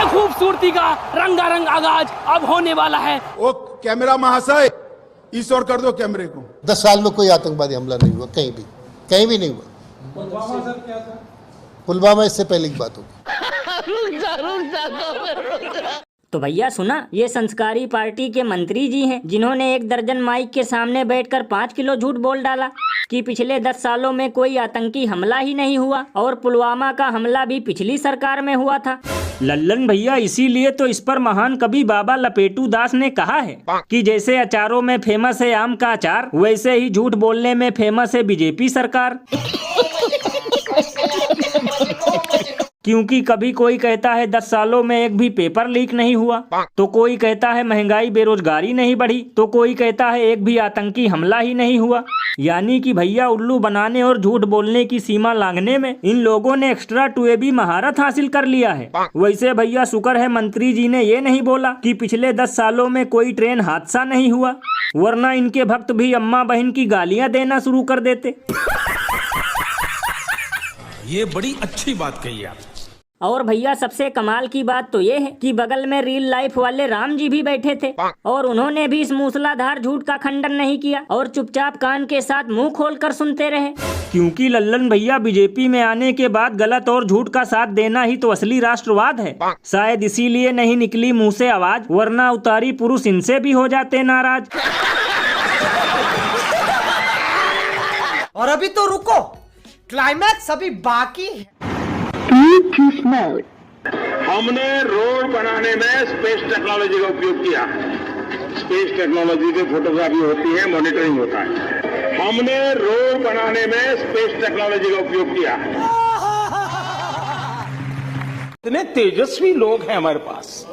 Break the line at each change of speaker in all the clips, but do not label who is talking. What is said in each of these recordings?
खूबसूरती का रंगारंग आगाज अब होने वाला है।
ओ कैमरा महाशय, इस ओर कर दो कैमरे को।
10 साल में कोई आतंकवादी हमला नहीं हुआ, कहीं भी नहीं हुआ।
पुलवामा सर क्या था?
पुलवामा इससे पहले की बात होगी।
तो भैया सुना, ये संस्कारी पार्टी के मंत्री जी हैं जिन्होंने 1 दर्जन माइक के सामने बैठकर 5 किलो झूठ बोल डाला कि पिछले 10 सालों में कोई आतंकी हमला ही नहीं हुआ और पुलवामा का हमला भी पिछली सरकार में हुआ था।
लल्लन भैया, इसीलिए तो इस पर महान कवि बाबा लपेटू दास ने कहा है कि जैसे अचारों में फेमस है आम का अचार, वैसे ही झूठ बोलने में फेमस है बीजेपी सरकार। क्योंकि कभी कोई कहता है 10 सालों में एक भी पेपर लीक नहीं हुआ, तो कोई कहता है महंगाई बेरोजगारी नहीं बढ़ी, तो कोई कहता है एक भी आतंकी हमला ही नहीं हुआ। यानी कि भैया उल्लू बनाने और झूठ बोलने की सीमा लांघने में इन लोगों ने एक्स्ट्रा 2AB महारत हासिल कर लिया है। वैसे भैया शुक्र है मंत्री जी ने ये नहीं बोला कि पिछले 10 सालों में कोई ट्रेन हादसा नहीं हुआ, वरना इनके भक्त भी अम्मा बहन की गालियां देना शुरू कर देते।
ये बड़ी अच्छी बात कही आप।
और भैया सबसे कमाल की बात तो ये है कि बगल में रियल लाइफ वाले राम जी भी बैठे थे और उन्होंने भी इस मूसलाधार झूठ का खंडन नहीं किया और चुपचाप कान के साथ मुंह खोलकर सुनते रहे।
क्योंकि लल्लन भैया बीजेपी में आने के बाद गलत और झूठ का साथ देना ही तो असली राष्ट्रवाद है। शायद इसीलिए नहीं निकली मुंह से आवाज, वरना उतारी पुरुष इनसे भी हो जाते नाराज।
और अभी तो रुको, क्लाइमैक्स अभी बाकी है।
हमने रोड बनाने में स्पेस टेक्नोलॉजी का उपयोग किया। स्पेस टेक्नोलॉजी से फोटोग्राफी होती है, मॉनिटरिंग होता है। हमने रोड बनाने में स्पेस टेक्नोलॉजी का उपयोग किया।
इतने तेजस्वी लोग हैं हमारे पास,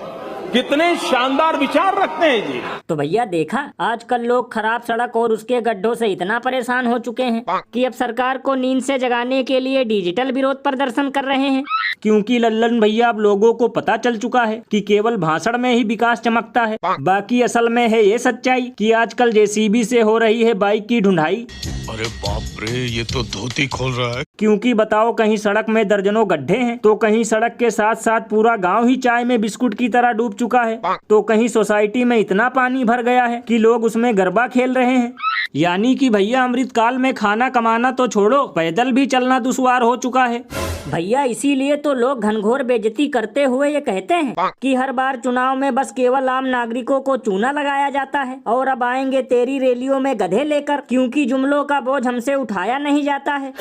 कितने शानदार विचार रखते हैं जी।
तो भैया देखा, आजकल लोग खराब सड़क और उसके गड्ढों से इतना परेशान हो चुके हैं कि अब सरकार को नींद से जगाने के लिए डिजिटल विरोध प्रदर्शन कर रहे हैं।
क्योंकि लल्लन भैया अब लोगों को पता चल चुका है कि केवल भाषण में ही विकास चमकता है, बाकी असल में है ये सच्चाई कि आजकल JCB से हो रही है बाइक की ढूंढाई।
अरे बाप रे, ये तो धोती खोल रहा है।
क्योंकि बताओ, कहीं सड़क में दर्जनों गड्ढे हैं, तो कहीं सड़क के साथ साथ पूरा गांव ही चाय में बिस्कुट की तरह डूब चुका है, तो कहीं सोसाइटी में इतना पानी भर गया है कि लोग उसमें गरबा खेल रहे हैं। यानी कि भैया अमृतकाल में खाना कमाना तो छोड़ो, पैदल भी चलना दुश्वार हो चुका है।
भैया इसीलिए तो लोग घनघोर बेइज्जती करते हुए ये कहते हैं कि हर बार चुनाव में बस केवल आम नागरिकों को चूना लगाया जाता है और अब आएंगे तेरी रैलियों में गधे लेकर, क्योंकि जुमलों का बोझ हमसे उठाया नहीं जाता है।